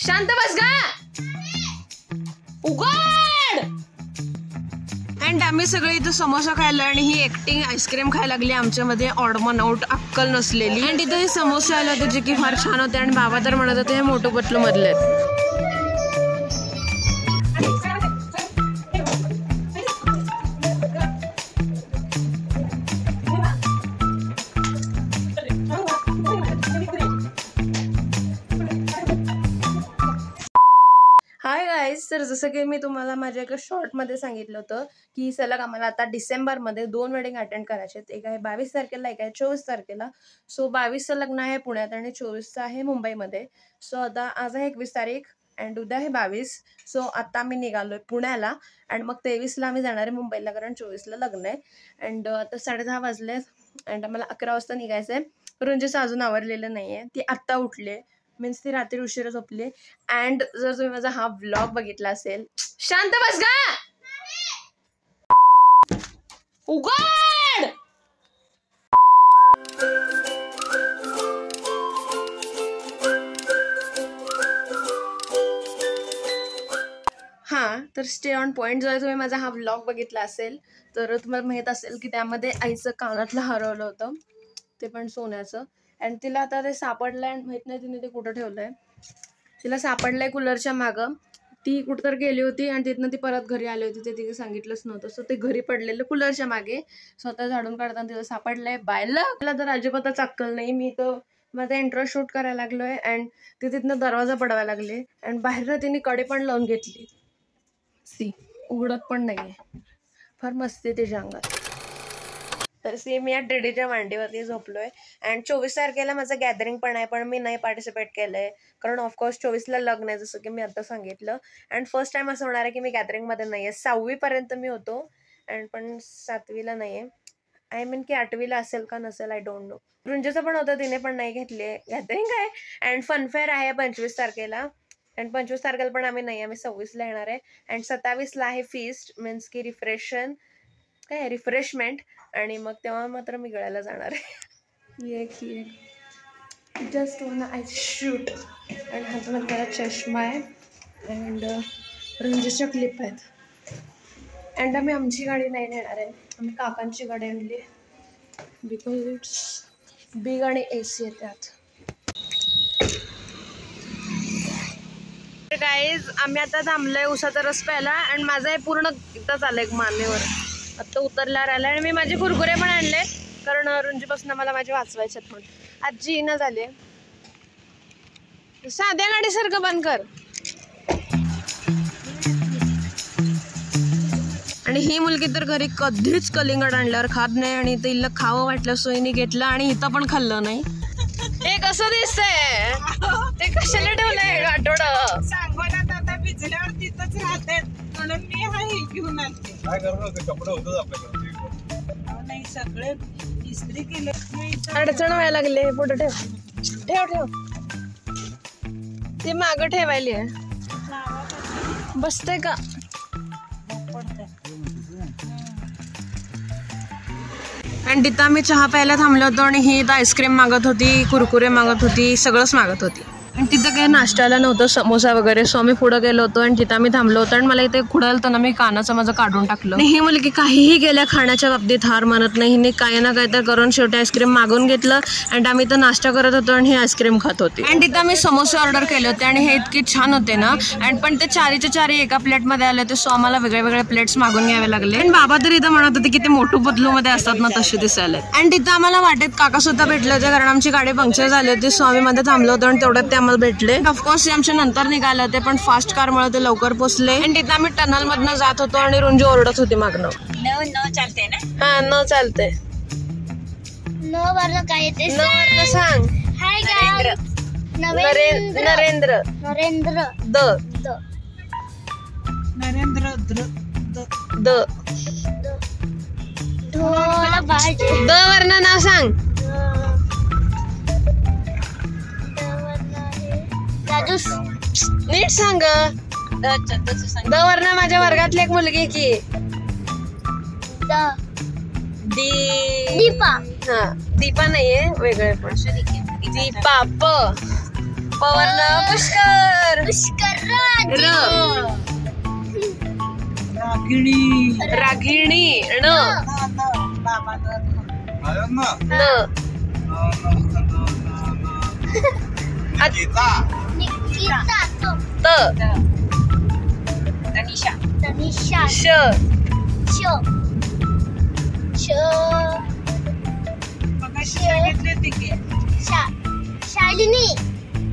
शांत बस गा, उघड. अँड आम्ही सगळे इथं समोसा खायला आणि ही एकटी आईस्क्रीम खायला लागली आमच्यामध्ये ऑडमन आउट अक्कल नसलेली. अँड इथं हे समोसे आले होते जे की फार छान होते आणि बाबा तर म्हणत होते हे मोठू पतलू मधले. हाय गाईज, तर जसं की मी तुम्हाला माझ्या एका शॉर्टमध्ये सांगितलं होतं की सलग आम्हाला आता डिसेंबरमध्ये 2 वेडिंग अटेंड करायचे आहेत. एक आहे 22 तारखेला, एक आहे 24 तारखेला. सो 22चं लग्न आहे पुण्यात आणि 24चं आहे मुंबईमध्ये. सो आता आज आहे 21 तारीख अँड उद्या आहे 22. सो आता आम्ही निघालोय पुण्याला अँड मग 23ला आम्ही जाणार आहे मुंबईला, कारण 24ला लग्न आहे. अँड आता 10:30 वाजले अँड आम्हाला 11 वाजता निघायचं आहे. रुंजीचं अजून आवरलेलं नाही आहे, ती आत्ता उठले, मीन्स ती रात्री उशिरा झोपली. अँड जर तुम्ही माझा हा व्लॉग बघितला असेल, शांत बस गा, उघड. हां, तर स्टे ऑन पॉईंट. जर तुम्ही माझा हा व्लॉग बघितला असेल तर तुम्हाला माहीत असेल की त्यामध्ये आईचं कानातलं हरवलं होतं, ते पण सोन्याचं. अँड तिला आता ते सापडलं आहे, माहीत नाही तिने ते कुठं ठेवलं आहे. तिला सापडलं आहे कूलरच्या मागं. ती कुठं तर गेली होती आणि तिथनं ती परत घरी आली होती, ते तिने सांगितलंच नव्हतं. सो ते घरी पडलेलं कूलरच्या मागे स्वतः झाडून काढताना तिला सापडलं आहे. बायला मला तर अजिबातच अक्कल नाही. मी तर माझा इंट्रो शूट करायला लागलो आहे अँड ती तिथनं दरवाजा पडवायला लागले अँड बाहेर तिने कडे पण लावून घेतली. सी उघडत पण नाही आहे, फार मस्ती आहे तिच्या अंगात. तर सेम या डीडीच्या मांडीवरती झोपलोय. अँड 24 तारखेला माझं गॅदरिंग पण आहे, पण मी नाही पार्टिसिपेट केलं आहे कारण ऑफकोर्स 24ला लग्न आहे, जसं की मी आता सांगितलं. अँड फर्स्ट टाइम असं होणार आहे की मी गॅदरिंगमध्ये नाही आहे. 6वीपर्यंत मी होतो अँड पण 7वीला नाही आहे. आय मीन की 8वीला असेल का नसेल, आय डोंट नो. रुंजीचं पण होतं, तिने पण नाही घेतली. गॅदरिंग आहे अँड फनफेअर आहे 25 तारखेला अँड 25 तारखेला पण आम्ही नाही, आम्ही 26ला येणार आहे. अँड 27ला आहे फीस्ट, मीन्स की रिफ्रेशमेंट आणि मग तेव्हा मात्र मी गळ्याला जाणार आहे. एक just one I shoot and हातामध्ये मला चष्मा आहे अँड रुंजीच्या क्लिप आहेत. अँड आम्ही आमची गाडी नाही नेणार आहे, आम्ही काकांची गाडी आणली बिकॉज इट्स बिग आणि AC आहे त्यात. गाईज आम्ही आता थांबलोय उसाचा रस प्यायला अँड माझा हे पूर्ण इथं चाललंय मानेवर. आत्ता उतरल्यावर आला आणि मी माझे कुरकुरे पण आणले कारण रुंजीपासून मला माझे वाचवायचे आहेत म्हणून. आजी न झाले, साध्या गाडीसारखं बंद कर. आणि ही मुलगी तर घरी कधीच कलिंगड आणल्यावर खात नाही आणि तिला खावं वाटलं सोयीने घेतलं आणि इथं पण खाल्लं नाही. हे कसं दिसतंय, ते कशाला ठेवलंय आठवडं. सांगोल्यात आता भिजल्यावर तिथंच राहते म्हणून मी हा हे घेऊन आले. काय करणार, कपडे होतच आपल्याकडे. नाही सगळे इस्त्री केले. अडचण व्हायला लागले. पुढे ठेव ठेव ठेव, ते मागं ठेवायली आहे. बसते का आणि तिथं आम्ही चहा प्यायला थांबलो होतो आणि ही इथं आईस्क्रीम मागत होती, कुरकुरे मागत होती, सगळंच मागत होती. आणि तिथं काही नाश्त्याला नव्हतं समोसा वगैरे. सो आम्ही पुढं गेलो होतो आणि तिथं आम्ही थांबलो होतो आणि मला इथे खुडालतं ना, मी कानाचं माझं काढून टाकलं. ही मुलगी काहीही गेल्या खाण्याच्या बाबतीत हार मानत नाही. हिने काही ना काही तर करून शेवटी आईस्क्रीम मागून घेतलं अँड आम्ही इथं नाश्ता करत होतो आणि ही आईस्क्रीम खात होती. अँड तिथं आम्ही समोसे ऑर्डर केले होते आणि हे इतके छान होते ना अँड पण ते 4चे एका प्लेटमध्ये आले होते. सो आम्हाला वेगळे प्लेट्स मागून घ्यावे लागले. आणि बाबा तर इथं म्हणत होते की ते मोठू पतलूमध्ये असतात ना तसे दिसायला. अँड तिथं आम्हाला वाटेत काका सुद्धा भेटले होते कारण आमची गाडी पंक्चर झाली होती. सो आम्ही मध्ये थांबलो होतो आणि तेवढ्यात ते आम्हाला भेटले. ऑफकोर्स आमच्या नंतर निघाले होते पण फास्ट कारमुळे ते लवकर पोहोचले. आणि तिथं आम्ही टनल मधनं जात होतो आणि रुंजी ओरडत होती मागणं. न चालते ना. हा न चालते. नो वरनं काय येते? न वरनं सांग. Hi guys. Narendra Narendra the the Narendra the ढोला भाजी. द वरनं नाव सांग. राजूस नीट सांग. द वरनं माझ्या वर्गातली एक मुलगी की दीपा. हा दीपा नाहीये, वेगळे पण. दीपा प पवर्ण पुष्कर. पुष्कर र रागिणी रागिणी. न बाबा न निकिता तो त तनिषा तनिषा श शो शो मगाशी सांगितले होते की शालिनी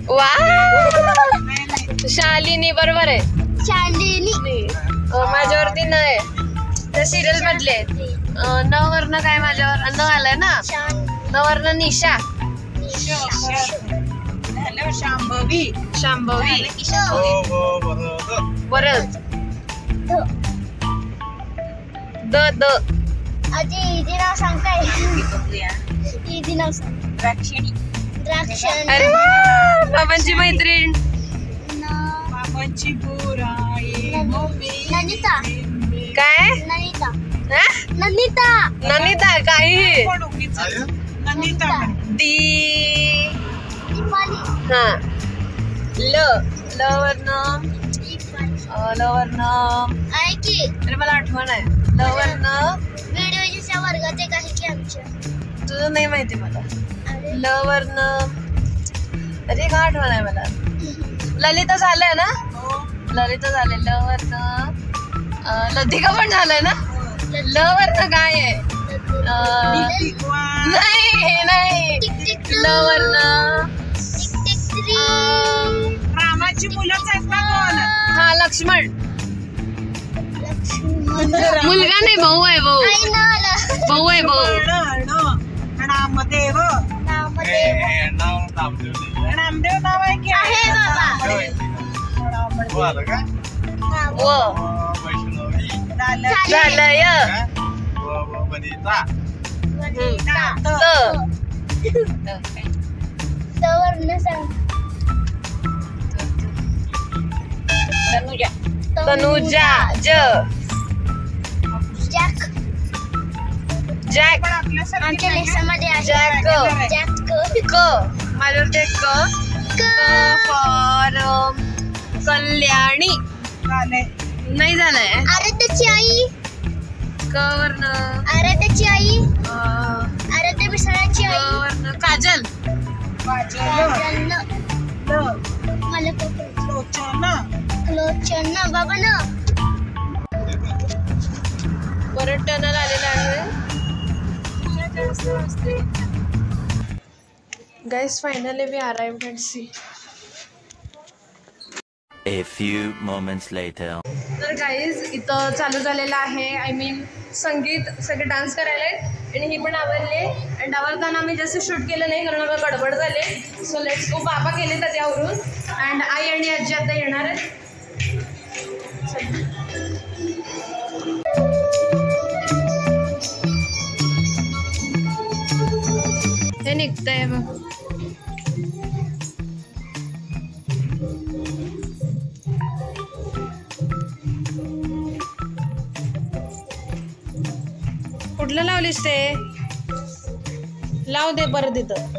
वा नाही नाही शालिनी बरोबर आहे. शालिनी माझ्यावरती न आहे. त्या सिरियल मधले न वरनं काय माझ्यावर न आलंय ना. न वरनं निशा हॅलो शांभवी शांभवी हो हो बरोबर. परत द द आजी इजी नाव सांगताय इजी नाव सांग द्राक्षिणी द्राक्षण अरे वा बाबांची मैत्रीण. बाबांची बोराई ननिता काय ननिता हा? ननिता नमिता काही कोण उगीच नंदिता म्हणे. दी दीपाली हा ल ल वरनं ल वरनं ऐकी अरे मला आठवण आहे. ल वरनं व्हिडिओच्या वर्गात एक आहे की आमच्या तुझं नाही माहिती मला. अरे ल वरनं अरे का आठवण आहे मला. ललिता झालंय ना. हो. ललिता झाले. ल वरनं लतिका पण झालंय ना. ल वरनं काय आहे. टिकवा. नाही नाही टिक टिक ल वरनं टिक टिक थ्री रामाची मुलंच आहेत ना कोण हा लक्ष्मण. लक्ष्मण मुलगा नाही भाऊ आहे. भाऊ आई ना भाऊ आहे भाऊ. नामदेव नामदेव नामदेव नाव आहे की आहे बाबा. हो आलं का? व वैष्णवी. झालं. झालंय. व वनिता. वनिता त तवर्ण सांग तनुजा तनुजा. ज जॅक जॅक. पण आपल्यासारखी आमच्या नाही लेसनमध्ये आहे जॅक. जॅक क माझ्यावरती क फॉर कल्याणी. झालंय. नाही झालंय. आराध्याची आई क वरनं आराध्याची आई अं, आराध्या मिसळाची क आई वरनं काजल. काजल. मला पकडू. लोचना. लोचन बाबा ना परत टनल आलेला आहे. Guys finally we arrived at sea. A few moments later. तर गाईज इथं चालू झालेलं आहे. आय मीन संगीत सगळे डान्स करायला आहेत आणि ही पण आवरले. अँड आवरताना आम्ही जास्त शूट केलं नाही कारण आम्हाला गडबड झाले. So let's go. बाबा गेले तर त्यावरून अँड आई आणि आजी आता येणार आहेत. हे निघतंय मग. कुठलं लावलीस ते. लाव दे परत इथं.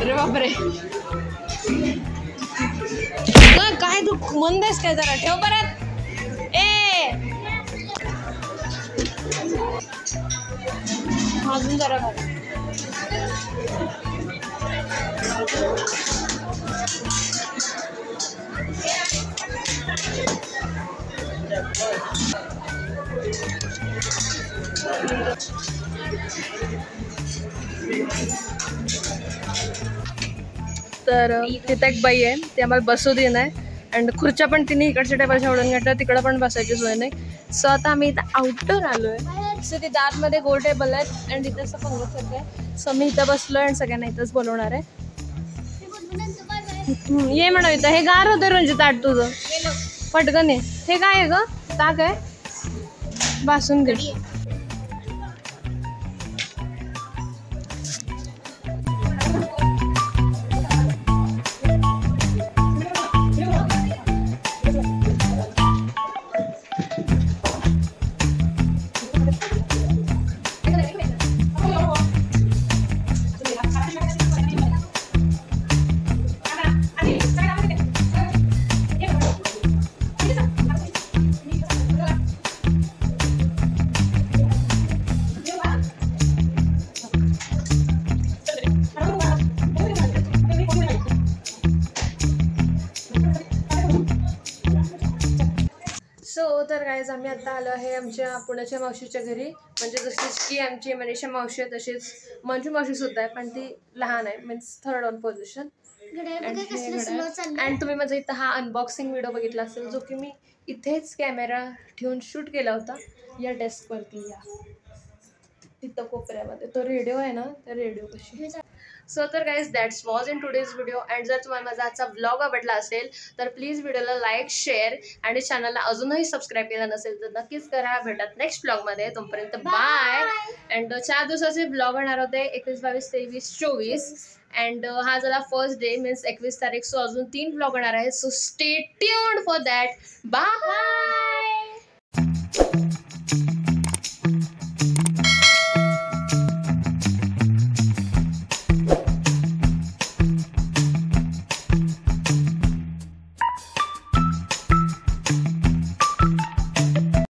अरे बापरे. काय तू मंद आहेस काय. जरा ठेव परत. ए अजून जरा घाल. तर तिथं एक बाई आहे ती आम्हाला बसू दे नाही अँड खुर्च्या पण तिने इकडच्या टेबलच्या ओढून घेतल्या तिकडं पण बसायची सोय नाही सो आता आम्ही इथं आउटडोर आलो आहे सो तिथं आतमध्ये गोल टेबल आहेत अँड इथं असं पंगत आहे सो मी इथं बसलो आणि सगळ्यांना इथंच बोलवणार आहे ये म्हणा इथं हे गार होतं रंजित ताट तुझं पटकन ये हे काय आहे ग ताक आहे बासुंदी तर गाईज आम्ही आता आलो आहे आमच्या पुण्याच्या मावशीच्या घरी म्हणजे जशीच की आमची मनीषा मावशी आहे तशीच मंजू मावशी सुद्धा आहे पण ती लहान आहे means third on position and तुम्ही माझा इथं हा अनबॉक्सिंग व्हिडिओ बघितला असेल जो की मी इथेच कॅमेरा ठेवून शूट केला होता या डेस्कवरती या तिथं कोपऱ्यामध्ये तो रेडिओ आहे ना त्या रेडिओ कशी सो तर guys that's was in today's video and जर तुम्हाला माझा आजचा ब्लॉग आवडला असेल तर प्लीज व्हिडिओला लाईक शेअर आणि चॅनलला अजूनही सबस्क्राईब केलं नसेल तर नक्कीच करा भेटत नेक्स्ट ब्लॉगमध्ये तोपर्यंत बाय अँड 4 दिवसाचे ब्लॉग होणार होते 21, 22, 23, 24 अँड हा झाला फर्स्ट डे मीन्स 21 तारीख सो अजून 3 ब्लॉग होणार आहे so stay tuned for that by